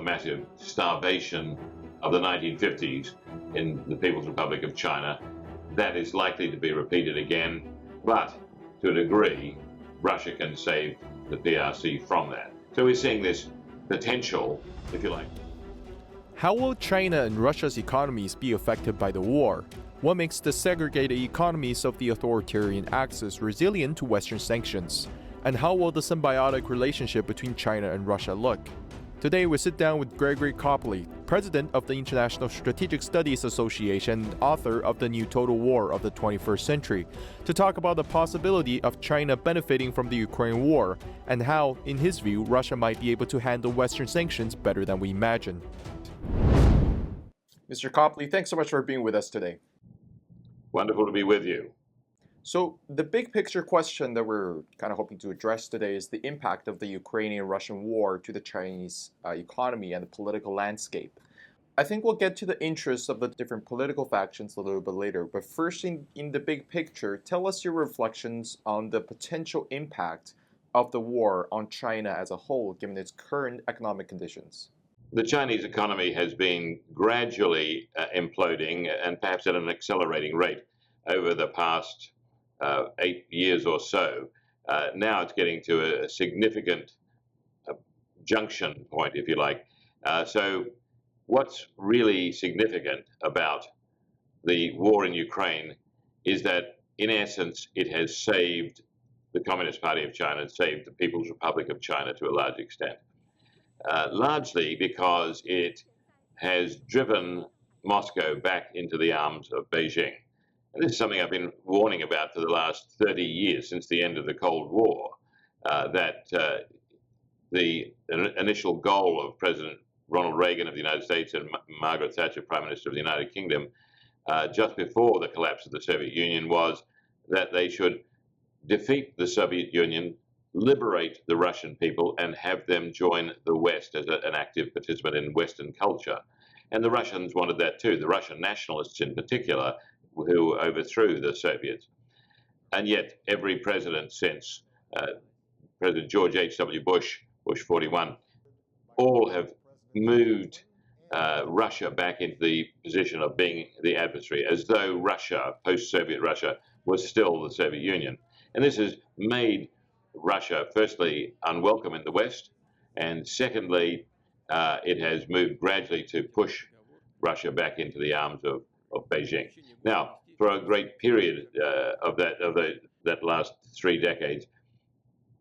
massive starvation of the 1950s in the People's Republic of China. That is likely to be repeated again, but to a degree, Russia can save the PRC from that. So we're seeing this potential, if you like. How will China and Russia's economies be affected by the war? What makes the segregated economies of the authoritarian axis resilient to Western sanctions? And how will the symbiotic relationship between China and Russia look? Today we sit down with Gregory Copley, president of the International Strategic Studies Association and author of The New Total War of the 21st Century, to talk about the possibility of China benefiting from the Ukraine war and how, in his view, Russia might be able to handle Western sanctions better than we imagine. Mr. Copley, thanks so much for being with us today. Wonderful to be with you. So the big picture question that we're kind of hoping to address today is the impact of the Ukrainian-Russian war to the Chinese economy and the political landscape. I think we'll get to the interests of the different political factions a little bit later, but first in the big picture, tell us your reflections on the potential impact of the war on China as a whole, given its current economic conditions. The Chinese economy has been gradually imploding, and perhaps at an accelerating rate, over the past 8 years or so. Now it's getting to a significant junction point, if you like. So what's really significant about the war in Ukraine is that, in essence, it has saved the Communist Party of China, saved the People's Republic of China to a large extent. Largely because it has driven Moscow back into the arms of Beijing. And this is something I've been warning about for the last 30 years, since the end of the Cold War, that the initial goal of President Ronald Reagan of the United States and Margaret Thatcher, Prime Minister of the United Kingdom, just before the collapse of the Soviet Union, was that they should defeat the Soviet Union, liberate the Russian people, and have them join the West as an active participant in Western culture. And the Russians wanted that too, the Russian nationalists in particular, who overthrew the Soviets. And yet every president since, President George H.W. Bush, Bush 41, all have moved Russia back into the position of being the adversary, as though Russia, post-Soviet Russia, was still the Soviet Union. And this has made Russia, firstly, unwelcome in the West, and secondly, it has moved gradually to push Russia back into the arms of Beijing. Now, for a great period of that last 3 decades,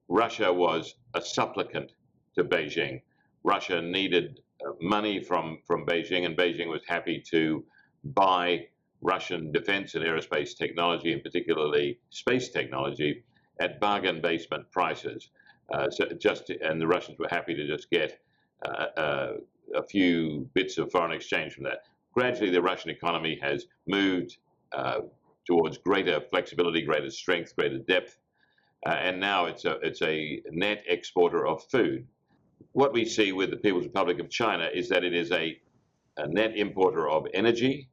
Russia was a supplicant to Beijing. Russia needed money from Beijing, and Beijing was happy to buy Russian defense and aerospace technology, and particularly space technology, at bargain basement prices. And the Russians were happy to just get a few bits of foreign exchange from that. Gradually, the Russian economy has moved towards greater flexibility, greater strength, greater depth, and now it's a net exporter of food. What we see with the People's Republic of China is that it is a net importer of energy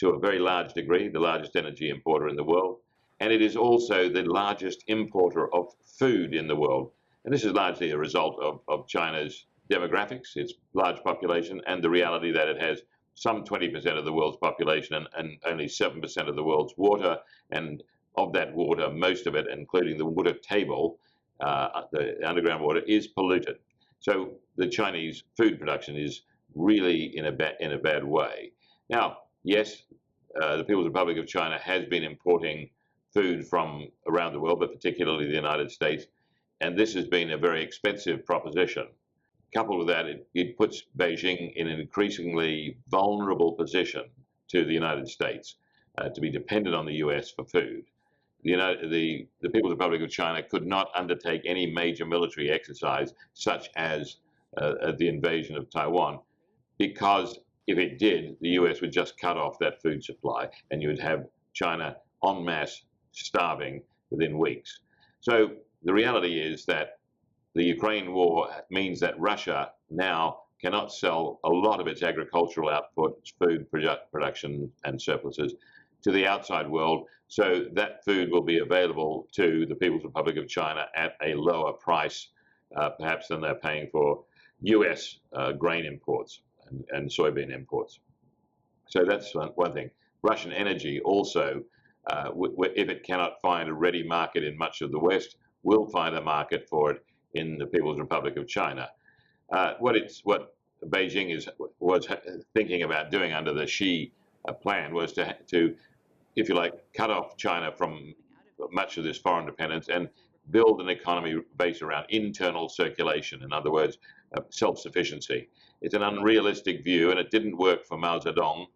to a very large degree, the largest energy importer in the world, and it is also the largest importer of food in the world. And this is largely a result of China's demographics, its large population, and the reality that it has some 20% of the world's population and only 7% of the world's water. And of that water, most of it, including the water table, the underground water, is polluted. So the Chinese food production is really in a bad way. Now, yes, the People's Republic of China has been importing food from around the world, but particularly the United States, and this has been a very expensive proposition. Coupled with that, it puts Beijing in an increasingly vulnerable position to the United States, to be dependent on the US for food. The People's Republic of China could not undertake any major military exercise, such as the invasion of Taiwan, because if it did, the US would just cut off that food supply, and you would have China en masse starving within weeks. So the reality is that the Ukraine war means that Russia now cannot sell a lot of its agricultural output, its food production and surpluses, to the outside world. So that food will be available to the People's Republic of China at a lower price, perhaps than they're paying for U.S. Grain imports and soybean imports. So that's one thing. Russian energy also, if it cannot find a ready market in much of the West, will find a market for it in the People's Republic of China. What Beijing was thinking about doing under the Xi plan was to, if you like, cut off China from much of this foreign dependence and build an economy based around internal circulation. In other words, self-sufficiency. It's an unrealistic view, and it didn't work for Mao Zedong.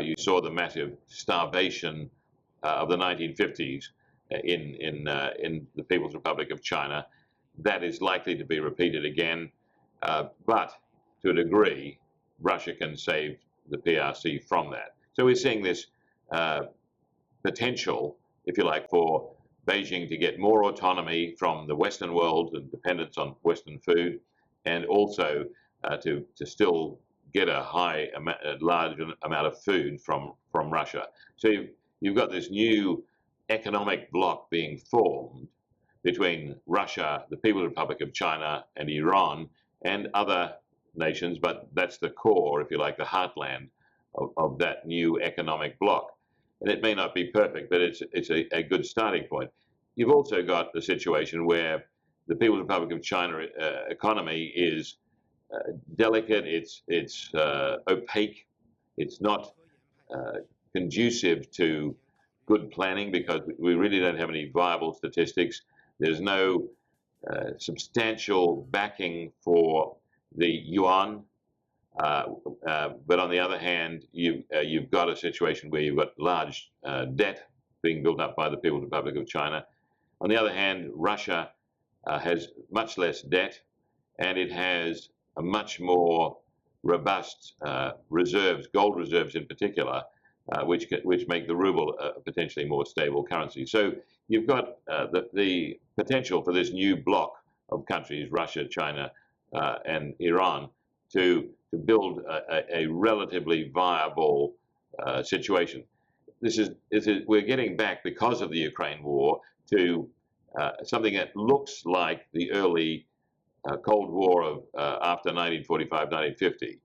You saw the massive starvation of the 1950s in the People's Republic of China. That is likely to be repeated again, but to a degree, Russia can save the PRC from that. So we're seeing this potential, if you like, for Beijing to get more autonomy from the Western world and dependence on Western food, and also to still get a large amount of food from Russia. So you've got this new economic bloc being formed between Russia, the People's Republic of China, and Iran, and other nations, but that's the core, if you like, the heartland of that new economic bloc. And it may not be perfect, but it's a good starting point. You've also got the situation where the People's Republic of China economy is delicate, it's opaque, it's not conducive to good planning because we really don't have any viable statistics. There's no substantial backing for the yuan, but on the other hand, you've got a situation where you've got large debt being built up by the People's Republic of China. On the other hand, Russia has much less debt, and it has a much more robust reserves, gold reserves in particular, which make the ruble a potentially more stable currency. So you've got the potential for this new bloc of countries, Russia, China, and Iran, to build a relatively viable situation. We're getting back, because of the Ukraine war, to something that looks like the early Cold War of after 1945, 1950.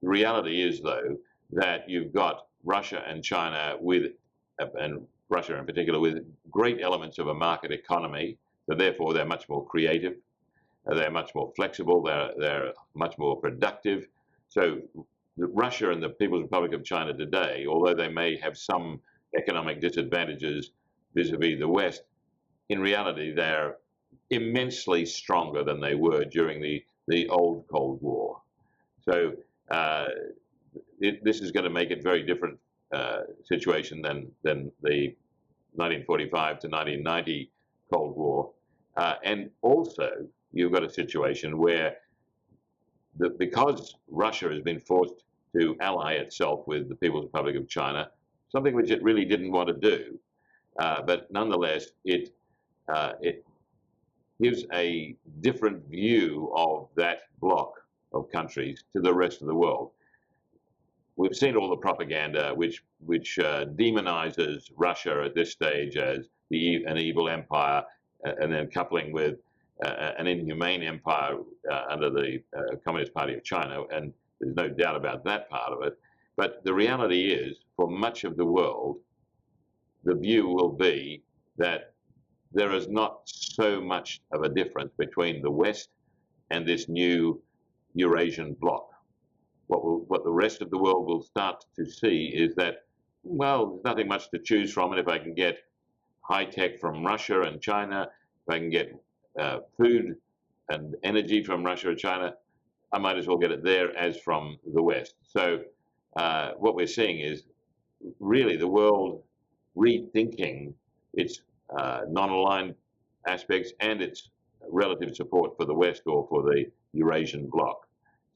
The reality is, though, that you've got Russia and China and Russia in particular, with great elements of a market economy. So therefore, they're much more creative. They're much more flexible. They're much more productive. So Russia and the People's Republic of China today, although they may have some economic disadvantages vis-a-vis the West, in reality, they're immensely stronger than they were during the old Cold War. So this is going to make it a very different situation than the 1945 to 1990 Cold War. And also, you've got a situation where, because Russia has been forced to ally itself with the People's Republic of China, something which it really didn't want to do, but nonetheless, it gives a different view of that bloc of countries to the rest of the world. We've seen all the propaganda which demonizes Russia at this stage as an evil empire, and then coupling with an inhumane empire under the Communist Party of China, and there's no doubt about that part of it. But the reality is, for much of the world, the view will be that there is not so much of a difference between the West and this new Eurasian bloc. What the rest of the world will start to see is that, well, there's nothing much to choose from, and if I can get high tech from Russia and China, if I can get food and energy from Russia or China, I might as well get it there as from the West. So what we're seeing is really the world rethinking its non-aligned aspects and its relative support for the West or for the Eurasian bloc.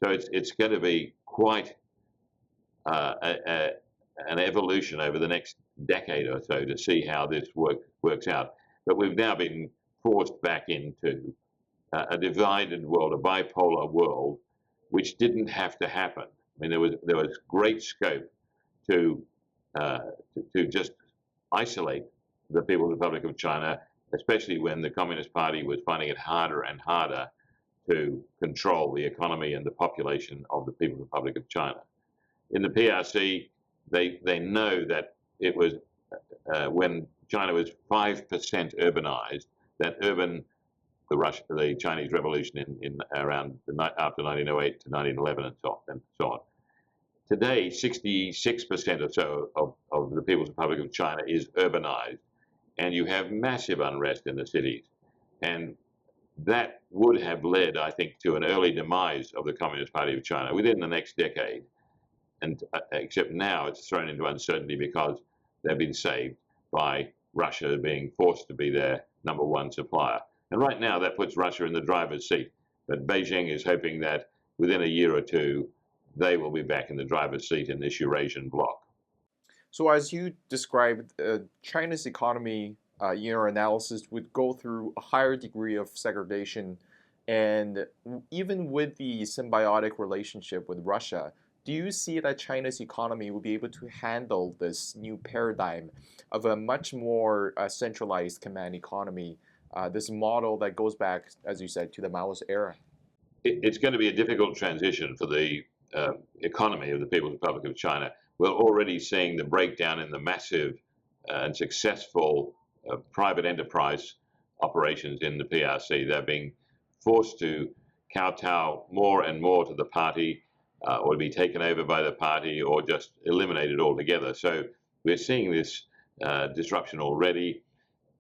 So it's going to be quite an evolution over the next decade or so to see how this works out. But we've now been forced back into a divided world, a bipolar world, which didn't have to happen. I mean, there was great scope to just isolate the People's Republic of China, especially when the Communist Party was finding it harder and harder to control the economy and the population of the People's Republic of China. In the PRC, they know that it was when China was 5% urbanized, that the Chinese Revolution in around after 1908 to 1911 and so on. Today, 66% or so of the People's Republic of China is urbanized, and you have massive unrest in the cities. And that would have led, I think, to an early demise of the Communist Party of China within the next decade. And except now it's thrown into uncertainty because they've been saved by Russia being forced to be their number one supplier. And right now that puts Russia in the driver's seat. But Beijing is hoping that within a year or two, they will be back in the driver's seat in this Eurasian bloc. So as you described, China's economy, in your analysis, would go through a higher degree of segregation. And even with the symbiotic relationship with Russia, do you see that China's economy will be able to handle this new paradigm of a much more centralized command economy, this model that goes back, as you said, to the Maoist era? It's going to be a difficult transition for the economy of the People's Republic of China. We're already seeing the breakdown in the massive and successful private enterprise operations in the PRC. They're being forced to kowtow more and more to the party, or be taken over by the party, or just eliminated altogether. So we're seeing this disruption already.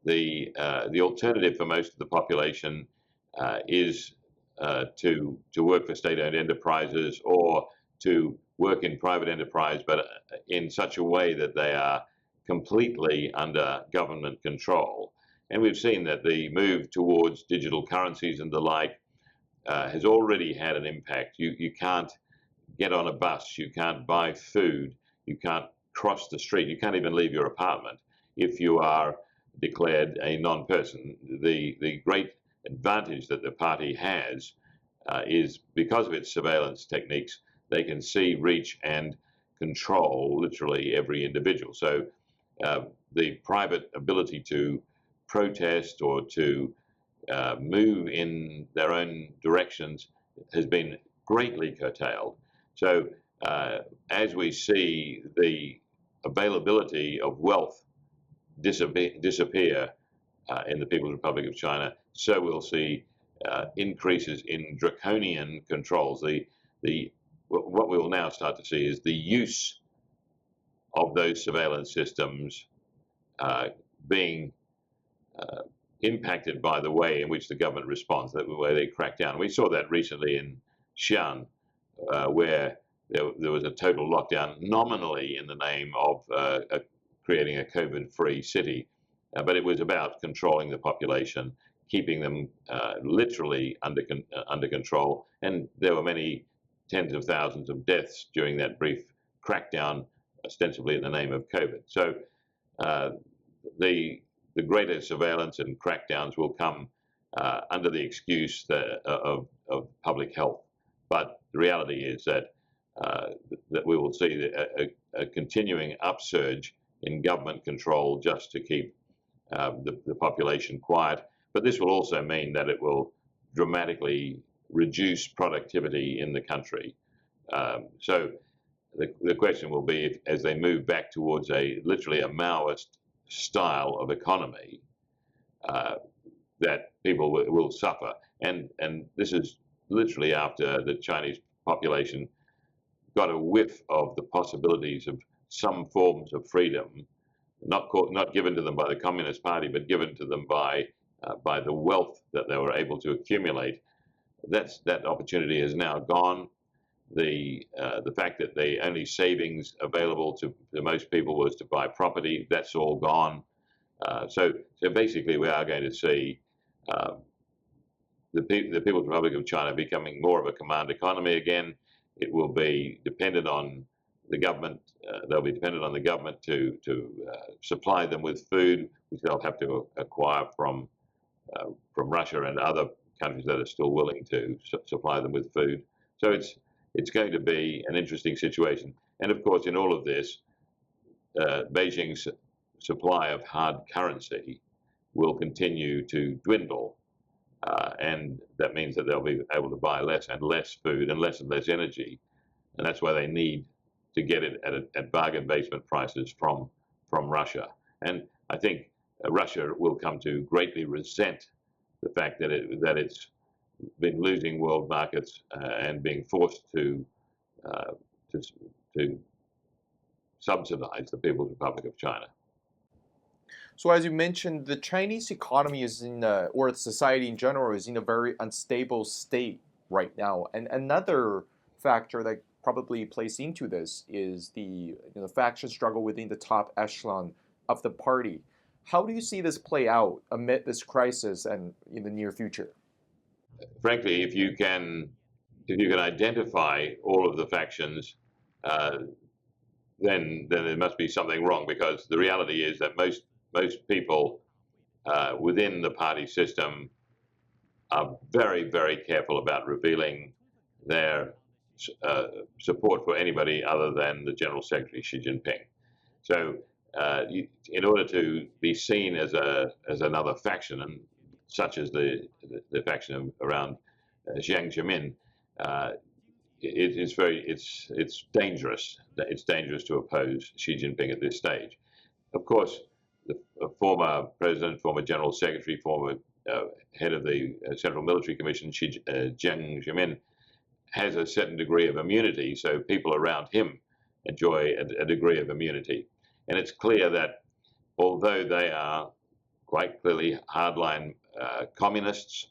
The alternative for most of the population is to work for state-owned enterprises or to work in private enterprise, but in such a way that they are completely under government control. And we've seen that the move towards digital currencies and the like has already had an impact. You can't get on a bus, you can't buy food, you can't cross the street, you can't even leave your apartment if you are declared a non-person. The great advantage that the party has is because of its surveillance techniques, they can see, reach, and control literally every individual. So the private ability to protest or to move in their own directions has been greatly curtailed. So as we see the availability of wealth disappear in the People's Republic of China, so we'll see increases in draconian controls. What we will now start to see is the use of those surveillance systems being impacted by the way in which the government responds, the way they crack down. We saw that recently in Xi'an, where there was a total lockdown, nominally in the name of creating a COVID-free city, but it was about controlling the population, keeping them literally under control, and there were many tens of thousands of deaths during that brief crackdown, ostensibly in the name of COVID. So the greater surveillance and crackdowns will come under the excuse of public health. But the reality is that we will see a continuing upsurge in government control just to keep the population quiet. But this will also mean that it will dramatically reduce productivity in the country. So the question will be, if, as they move back towards literally a Maoist style of economy, that people will suffer. And this is literally after the Chinese population got a whiff of the possibilities of some forms of freedom, not given to them by the Communist Party, but given to them by the wealth that they were able to accumulate. That opportunity is now gone. The fact that the only savings available to most people was to buy property, that's all gone. So basically, we are going to see the People's Republic of China becoming more of a command economy again. It will be dependent on the government. They'll be dependent on the government to supply them with food, which they'll have to acquire from Russia and other countries that are still willing to supply them with food. So it's going to be an interesting situation. And of course, in all of this, Beijing's supply of hard currency will continue to dwindle. and that means that they'll be able to buy less and less food and less energy, and that's why they need to get it at bargain basement prices from Russia. And I think Russia will come to greatly resent the fact that it's been losing world markets and being forced to subsidize the People's Republic of China. So as you mentioned, the Chinese economy is or society in general is in a very unstable state right now. And another factor that probably plays into this is the faction struggle within the top echelon of the party. How do you see this play out amid this crisis and in the near future? Frankly, if you can identify all of the factions, then there must be something wrong, because the reality is that most people within the party system are very, very careful about revealing their support for anybody other than the General Secretary Xi Jinping. So, in order to be seen as another faction, and such as the faction around Jiang Zemin, it's dangerous. It's dangerous to oppose Xi Jinping at this stage. Of course, the former president, former general secretary, former head of the Central Military Commission, Jiang Zemin, has a certain degree of immunity, so people around him enjoy a degree of immunity. And it's clear that although they are quite clearly hardline communists,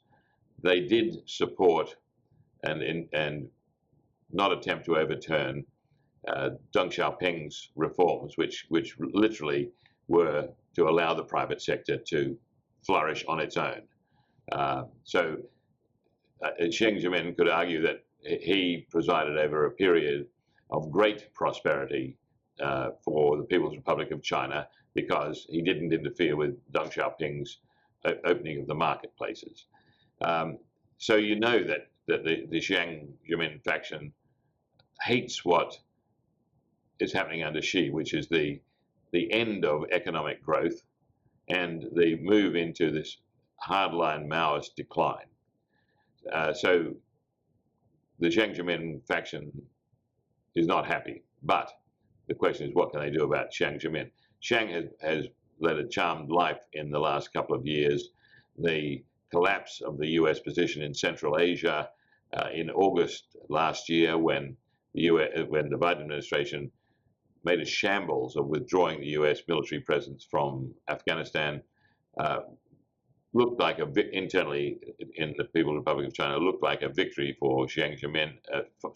they did support and not attempt to overturn Deng Xiaoping's reforms, which literally were to allow the private sector to flourish on its own. So Jiang Zemin could argue that he presided over a period of great prosperity for the People's Republic of China, because he didn't interfere with Deng Xiaoping's opening of the marketplaces. So you know that the Jiang Zemin faction hates what is happening under Xi, which is the end of economic growth and the move into this hardline Maoist decline. So the Jiang Zemin faction is not happy, but the question is, what can they do about Jiang Zemin? Jiang has led a charmed life in the last couple of years. The collapse of the US position in Central Asia in August last year, when the Biden administration made a shambles of withdrawing the US military presence from Afghanistan, looked like internally in the People's Republic of China, looked like a victory for Jiang Zemin, for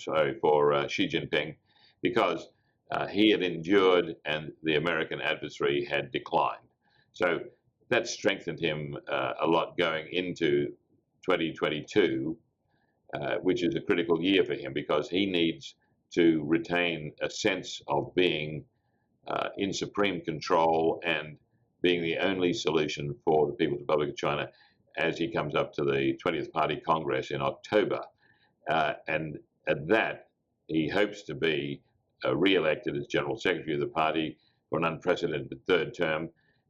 Xi Jinping, because he had endured and the American adversary had declined. So that strengthened him a lot going into 2022, which is a critical year for him, because he needs to retain a sense of being in supreme control and being the only solution for the People's Republic of China as he comes up to the 20th Party Congress in October. And at that, he hopes to be re-elected as General Secretary of the party for an unprecedented third term.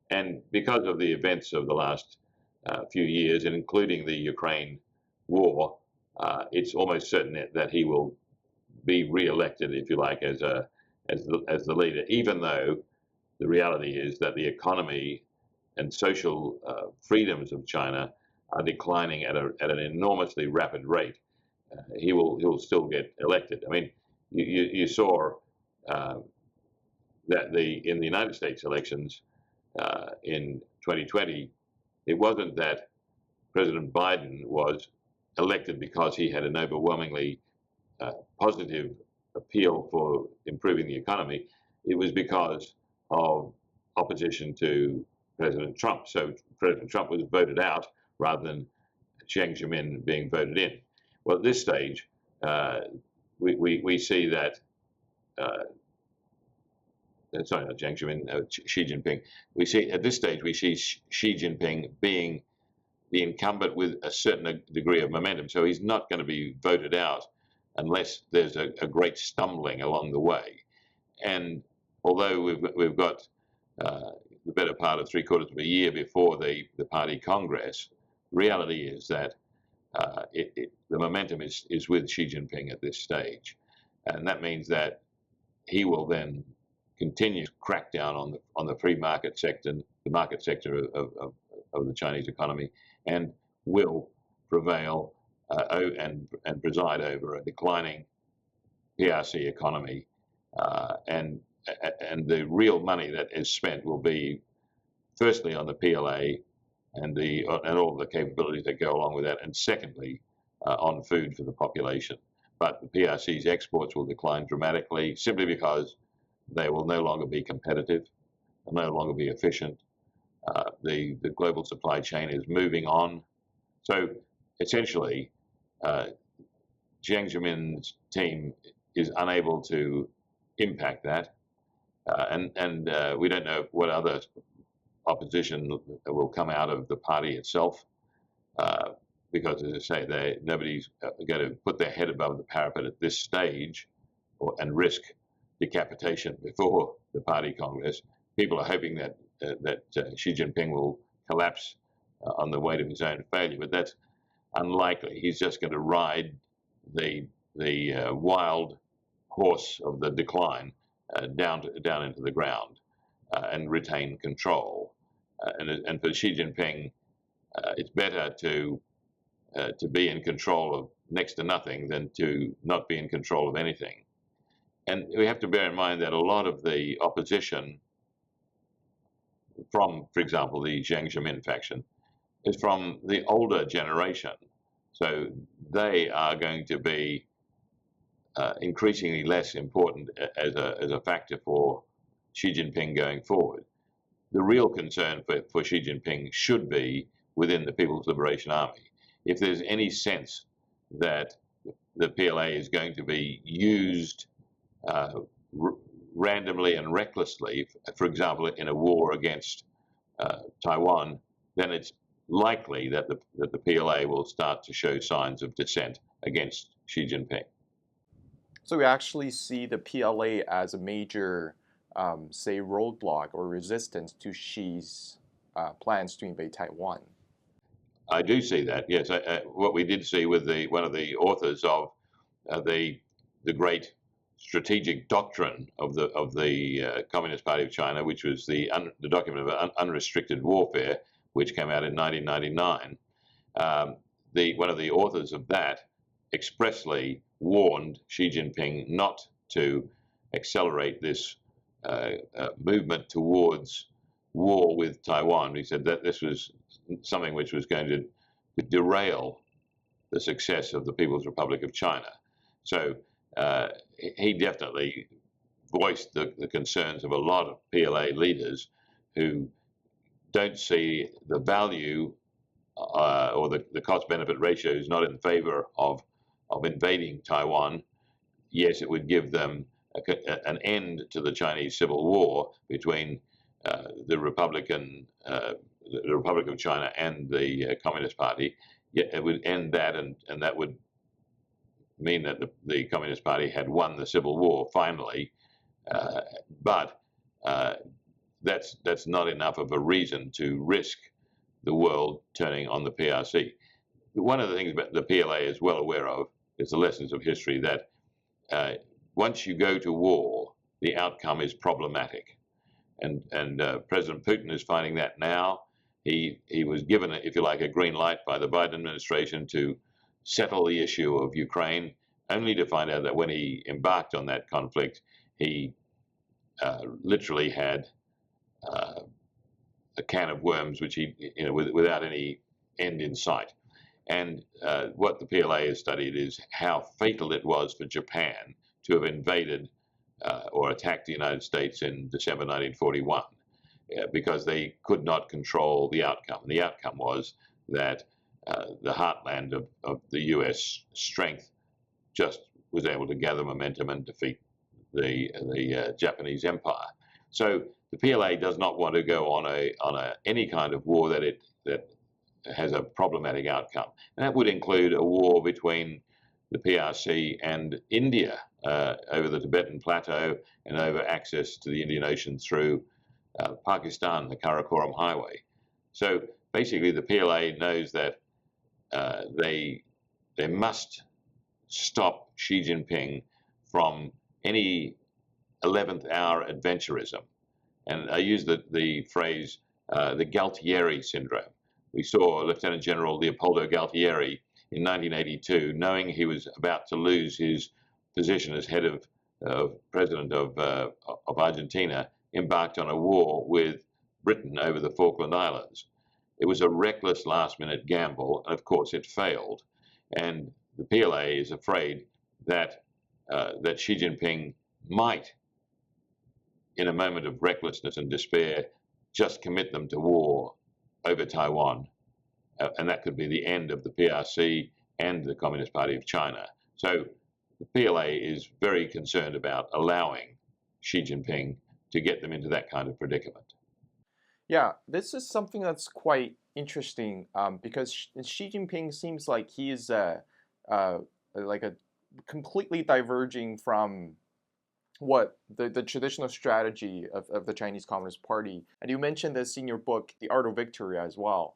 And because of the events of the last few years, including the Ukraine war, it's almost certain that he will be re-elected, if you like, as the leader, even though the reality is that the economy and social freedoms of China are declining at an enormously rapid rate. He'll still get elected. I mean, you saw that in the United States elections in 2020, it wasn't that President Biden was elected because he had an overwhelmingly positive appeal for improving the economy. It was because of opposition to President Trump. So President Trump was voted out rather than Jiang Zemin being voted in. Well, at this stage, we see that, sorry, not Jiang Zemin, Xi Jinping. At this stage, we see Xi Jinping being the incumbent with a certain degree of momentum. So he's not going to be voted out unless there's a great stumbling along the way. And although we've got the better part of 3/4 of a year before the party congress, reality is that the momentum is with Xi Jinping at this stage, and that means that he will then continue to crack down on the free market sector, the market sector of the Chinese economy, and will prevail and preside over a declining PRC economy, and the real money that is spent will be firstly on the PLA and all the capabilities that go along with that, and secondly on food for the population. But the PRC's exports will decline dramatically simply because they will no longer be competitive, will no longer be efficient. The global supply chain is moving on. So essentially, Jiang Zemin's team is unable to impact that, and we don't know what other opposition will come out of the party itself, because, as I say, nobody's going to put their head above the parapet at this stage and risk decapitation before the party congress. People are hoping that Xi Jinping will collapse on the weight of his own failure, but that's unlikely. He's just going to ride the wild horse of the decline down into the ground and retain control. And for Xi Jinping, it's better to be in control of next to nothing than to not be in control of anything. And we have to bear in mind that a lot of the opposition from, for example, the Jiang Zemin faction, is from the older generation. So they are going to be increasingly less important as a factor for Xi Jinping going forward. The real concern for Xi Jinping should be within the People's Liberation Army. If there's any sense that the PLA is going to be used randomly and recklessly, for example, in a war against Taiwan, then it's likely that the PLA will start to show signs of dissent against Xi Jinping. So we actually see the PLA as a major, say, roadblock or resistance to Xi's plans to invade Taiwan. I do see that, yes. What we did see with one of the authors of the great strategic doctrine of the Communist Party of China, which was the document of unrestricted warfare, which came out in 1999. One of the authors of that expressly warned Xi Jinping not to accelerate this movement towards war with Taiwan. He said that this was something which was going to derail the success of the People's Republic of China. So he definitely voiced the concerns of a lot of PLA leaders who don't see the value or the cost-benefit ratio is not in favor of invading Taiwan. Yes, it would give them an end to the Chinese Civil War between the Republic of China and the Communist Party. Yeah, it would end that, and that would mean that the Communist Party had won the Civil War finally. But that's not enough of a reason to risk the world turning on the PRC. One of the things that the PLA is well aware of is the lessons of history, that once you go to war, the outcome is problematic. And President Putin is finding that now. He was given, if you like, a green light by the Biden administration to settle the issue of Ukraine, only to find out that when he embarked on that conflict, he literally had a can of worms, which without any end in sight. And what the PLA has studied is how fatal it was for Japan to have invaded or attacked the United States in December 1941, because they could not control the outcome. And the outcome was that the heartland of the U.S. strength just was able to gather momentum and defeat the Japanese Empire. So the PLA does not want to go on any kind of war that has a problematic outcome. And that would include a war between the PRC and India over the Tibetan Plateau and over access to the Indian Ocean through Pakistan, the Karakoram Highway. So basically, the PLA knows that they must stop Xi Jinping from any 11th hour adventurism. And I use the phrase the Galtieri syndrome. We saw Lieutenant General Leopoldo Galtieri in 1982, knowing he was about to lose his position as head of president of Argentina, embarked on a war with Britain over the Falkland Islands. It was a reckless last-minute gamble, and of course it failed. And the PLA is afraid that that Xi Jinping might, in a moment of recklessness and despair, just commit them to war over Taiwan, and that could be the end of the PRC and the Communist Party of China. So the PLA is very concerned about allowing Xi Jinping to get them into that kind of predicament. Yeah, this is something that's quite interesting because Xi Jinping seems like he is like a completely diverging from what the traditional strategy of the Chinese Communist Party. And you mentioned this in your book, The Art of Victory, as well.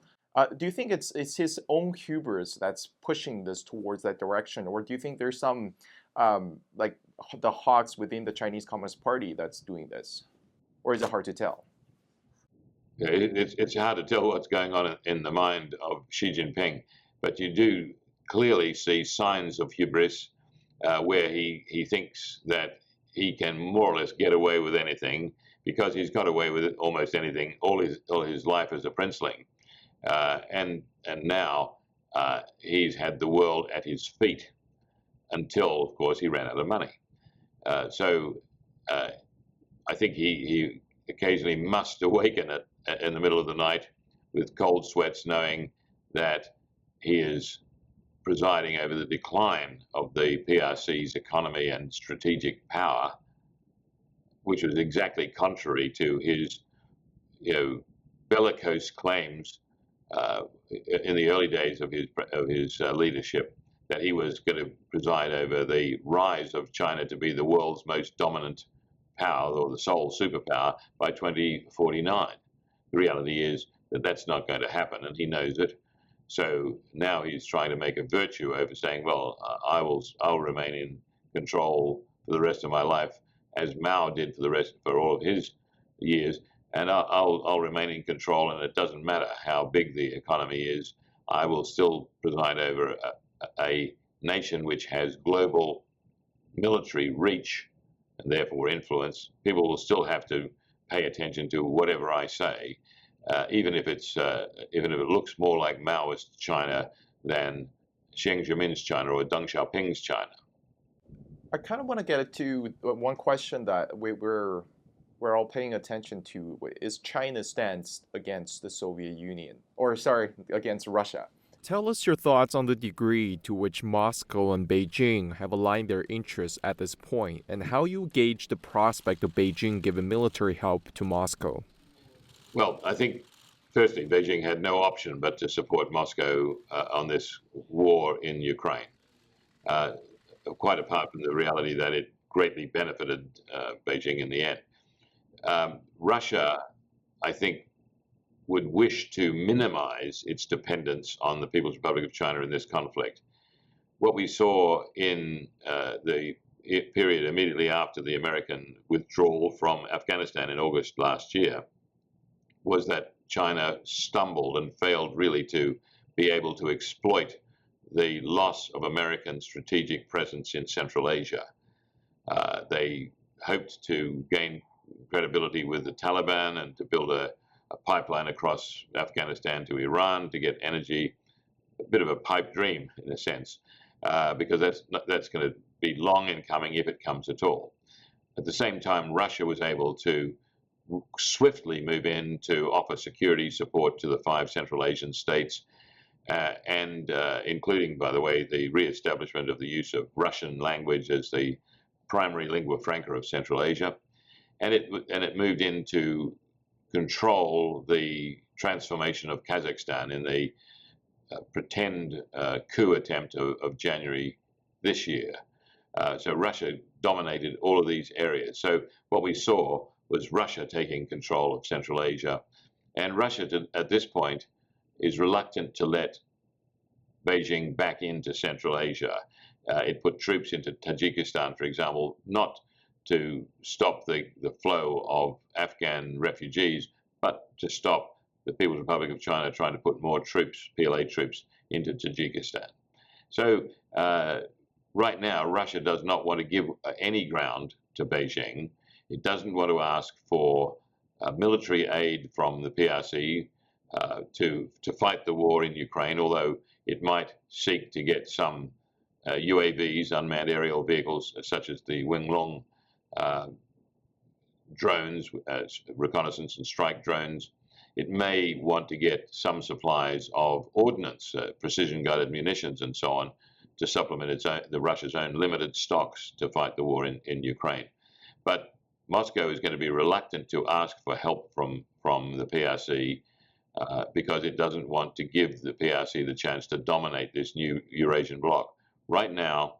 Do you think it's his own hubris that's pushing this towards that direction, or do you think there's some like the hawks within the Chinese Communist Party that's doing this, or is it hard to tell? Yeah, it's hard to tell what's going on in the mind of Xi Jinping, but you do clearly see signs of hubris where he thinks that he can more or less get away with anything because he's got away with almost anything all his life as a princeling. And now he's had the world at his feet until, of course, he ran out of money. So I think he occasionally must awaken in the middle of the night with cold sweats, knowing that he is presiding over the decline of the PRC's economy and strategic power, which was exactly contrary to his, bellicose claims in the early days of his leadership, that he was going to preside over the rise of China to be the world's most dominant power, or the sole superpower, by 2049. The reality is that that's not going to happen, and he knows it. So now he's trying to make a virtue over saying, well, I'll remain in control for the rest of my life, as Mao did for all of his years, and I'll remain in control, and it doesn't matter how big the economy is. I will still preside over a nation which has global military reach and therefore influence. People will still have to pay attention to whatever I say, even if it looks more like Maoist China than Xi Jinping's China or Deng Xiaoping's China. I kind of want to get to one question that we're all paying attention to is China's stance against the Soviet Union, or sorry, against Russia. Tell us your thoughts on the degree to which Moscow and Beijing have aligned their interests at this point, and how you gauge the prospect of Beijing giving military help to Moscow. Well, I think, firstly, Beijing had no option but to support Moscow on this war in Ukraine, quite apart from the reality that it greatly benefited Beijing in the end. Russia, I think, would wish to minimize its dependence on the People's Republic of China in this conflict. What we saw in the period immediately after the American withdrawal from Afghanistan in August last year was that China stumbled and failed really to be able to exploit the loss of American strategic presence in Central Asia. They hoped to gain credibility with the Taliban and to build a pipeline across Afghanistan to Iran to get energy, a bit of a pipe dream in a sense, because that's going to be long in coming if it comes at all. At the same time, Russia was able to swiftly move in to offer security support to the 5 Central Asian states, and including, by the way, the reestablishment of the use of Russian language as the primary lingua franca of Central Asia, and it moved in to control the transformation of Kazakhstan in the pretend coup attempt of January this year. So Russia dominated all of these areas. So what we saw was Russia taking control of Central Asia And Russia, at this point, is reluctant to let Beijing back into Central Asia. It put troops into Tajikistan, for example, not to stop the flow of Afghan refugees, but to stop the People's Republic of China trying to put more troops, PLA troops, into Tajikistan. So right now, Russia does not want to give any ground to Beijing. It doesn't want to ask for military aid from the PRC to fight the war in Ukraine, although it might seek to get some UAVs, unmanned aerial vehicles, such as the Winglong drones, reconnaissance and strike drones. It may want to get some supplies of ordnance, precision-guided munitions, and so on, to supplement Russia's own limited stocks to fight the war in Ukraine. But Moscow is going to be reluctant to ask for help from the PRC because it doesn't want to give the PRC the chance to dominate this new Eurasian bloc. Right now,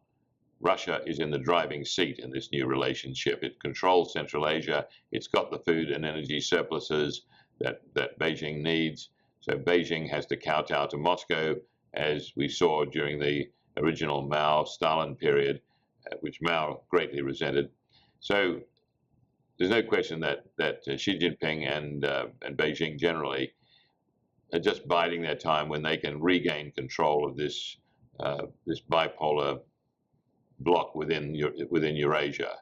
Russia is in the driving seat in this new relationship. It controls Central Asia. It's got the food and energy surpluses that Beijing needs. So Beijing has to kowtow to Moscow, as we saw during the original Mao-Stalin period, which Mao greatly resented. So there's no question that Xi Jinping and Beijing generally are just biding their time when they can regain control of this bipolar bloc within Eurasia.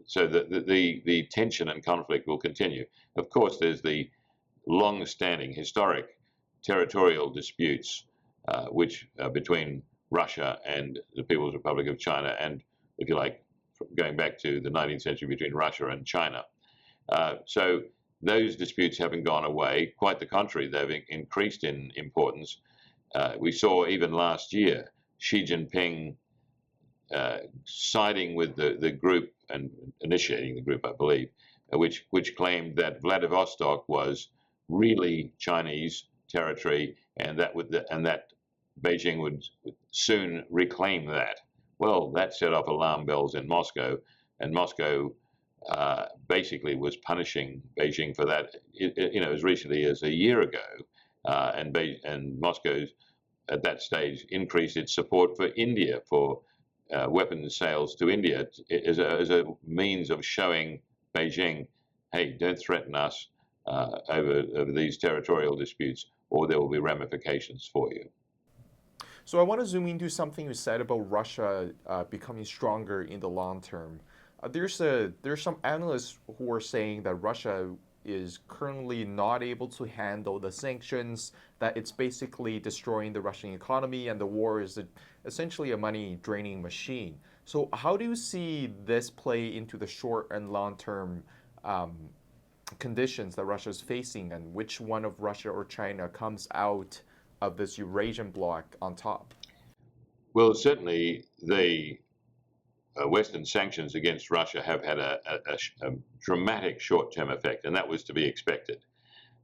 So the tension and conflict will continue. Of course, there's the long-standing historic territorial disputes which between Russia and the People's Republic of China, and if you like, going back to the 19th century between Russia and China. So those disputes haven't gone away. Quite the contrary, they've increased in importance. We saw even last year Xi Jinping siding with the group and initiating the group, I believe, which claimed that Vladivostok was really Chinese territory, and that Beijing would soon reclaim that. Well, that set off alarm bells in Moscow, and Moscow basically was punishing Beijing for that, as recently as a year ago, and Moscow at that stage increased its support for India, for weapons sales to India, as a means of showing Beijing, hey, don't threaten us over these territorial disputes, or there will be ramifications for you. So I want to zoom into something you said about Russia becoming stronger in the long term. There's some analysts who are saying that Russia is currently not able to handle the sanctions, that it's basically destroying the Russian economy, and the war is essentially a money-draining machine. So how do you see this play into the short and long-term conditions that Russia is facing, and which one of Russia or China comes out of this Eurasian bloc on top? Well, certainly the Western sanctions against Russia have had a dramatic short-term effect, and that was to be expected.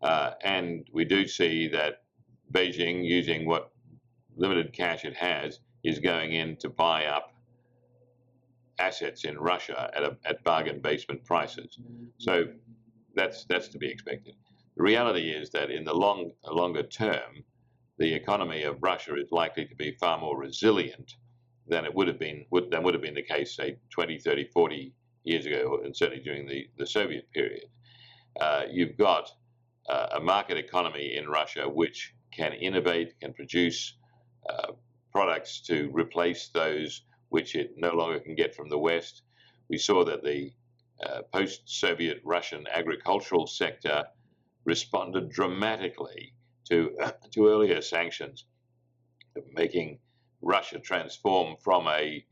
And we do see that Beijing, using what limited cash it has, is going in to buy up assets in Russia at bargain basement prices. So that's to be expected. The reality is that in the longer term, the economy of Russia is likely to be far more resilient than it would have been the case, say, 20, 30, 40 years ago, and certainly during the Soviet period. You've got a market economy in Russia which can innovate, can produce products to replace those which it no longer can get from the West. We saw that the post-Soviet Russian agricultural sector responded dramatically to earlier sanctions, making Russia transform from a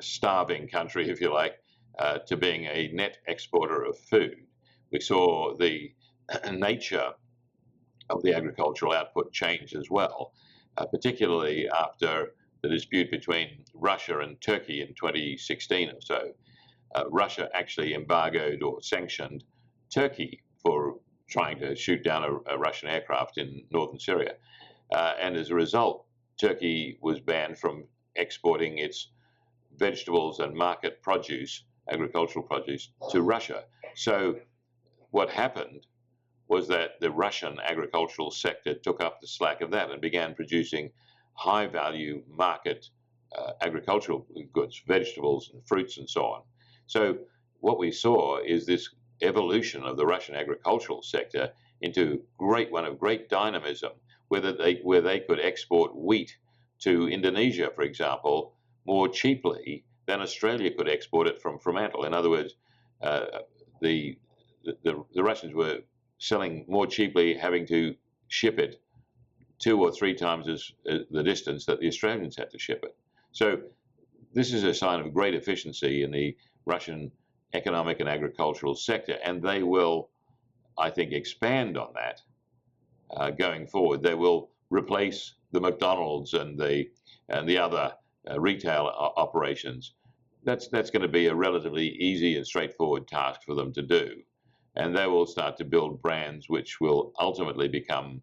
starving country, if you like, to being a net exporter of food. We saw the nature of the agricultural output change as well, particularly after the dispute between Russia and Turkey in 2016 or so. Russia actually embargoed or sanctioned Turkey for trying to shoot down a Russian aircraft in northern Syria. And as a result, Turkey was banned from exporting its vegetables and market produce, agricultural produce, to Russia. So what happened was that the Russian agricultural sector took up the slack of that and began producing high-value market agricultural goods, vegetables and fruits and so on. So what we saw is this evolution of the Russian agricultural sector into one of great dynamism, where they could export wheat to Indonesia, for example, more cheaply than Australia could export it from Fremantle. In other words, the Russians were selling more cheaply, having to ship it 2 or 3 times the distance that the Australians had to ship it. So this is a sign of great efficiency in the Russian economic and agricultural sector, and they will, I think, expand on that going forward. They will replace the McDonald's and the other retail operations. That's going to be a relatively easy and straightforward task for them to do. And they will start to build brands which will ultimately become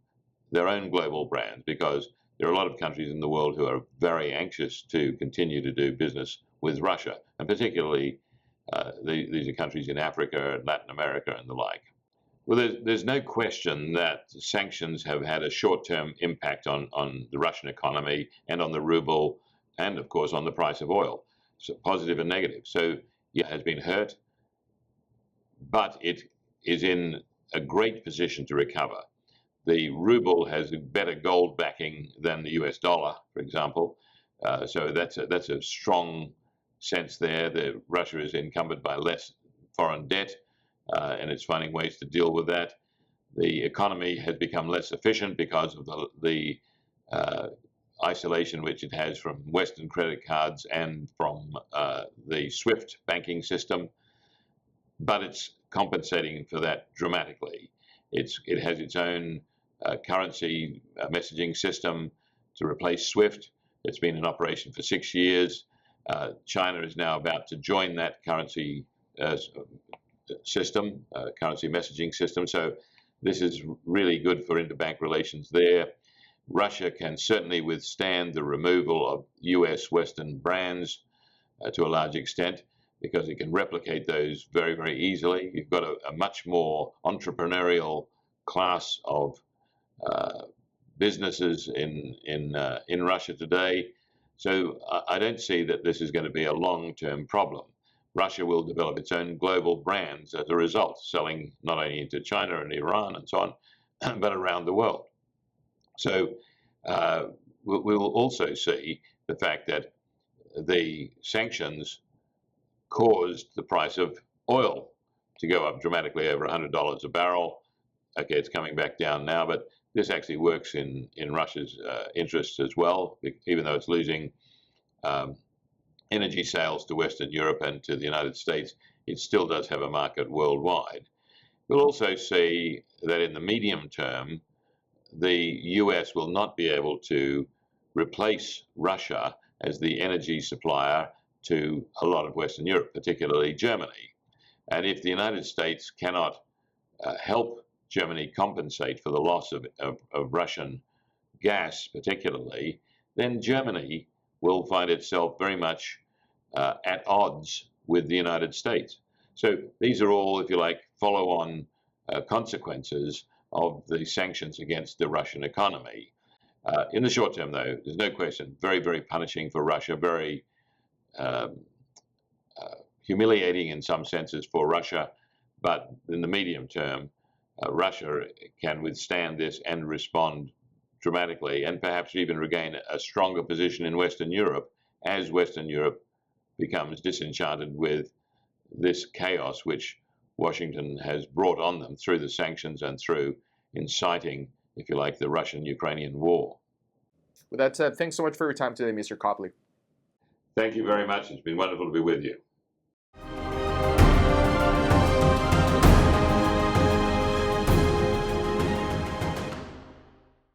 their own global brands, because there are a lot of countries in the world who are very anxious to continue to do business with Russia, and particularly these are countries in Africa, Latin America, and the like. Well, there's no question that sanctions have had a short-term impact on the Russian economy and on the ruble, and of course on the price of oil, so positive and negative. So yeah, it has been hurt, but it is in a great position to recover. The ruble has a better gold backing than the US dollar, for example. So that's a strong sense there that Russia is encumbered by less foreign debt, and it's finding ways to deal with that. The economy has become less efficient because of the isolation which it has from Western credit cards and from the SWIFT banking system, but it's compensating for that dramatically. It has its own currency messaging system to replace SWIFT. It's been in operation for 6 years. China is now about to join that currency system, currency messaging system. So this is really good for interbank relations there. Russia can certainly withstand the removal of US Western brands to a large extent, because it can replicate those very, very easily. You've got a much more entrepreneurial class of businesses in Russia today. So I don't see that this is going to be a long-term problem. Russia will develop its own global brands as a result, selling not only into China and Iran and so on, but around the world. So we will also see the fact that the sanctions caused the price of oil to go up dramatically, over $100 a barrel. Okay, it's coming back down now, but this actually works in Russia's interests as well, even though it's losing energy sales to Western Europe and to the United States. It still does have a market worldwide. We'll also see that in the medium term, the US will not be able to replace Russia as the energy supplier to a lot of Western Europe, particularly Germany. And if the United States cannot help Germany compensate for the loss of Russian gas, particularly, then Germany will find itself very much at odds with the United States. So these are all, if you like, follow-on consequences of the sanctions against the Russian economy. In the short term, though, there's no question, very, very punishing for Russia, very humiliating in some senses for Russia, but in the medium term, Russia can withstand this and respond dramatically, and perhaps even regain a stronger position in Western Europe as Western Europe becomes disenchanted with this chaos which Washington has brought on them through the sanctions and through inciting, if you like, the Russian-Ukrainian war. With that said, thanks so much for your time today, Mr. Copley. Thank you very much. It's been wonderful to be with you.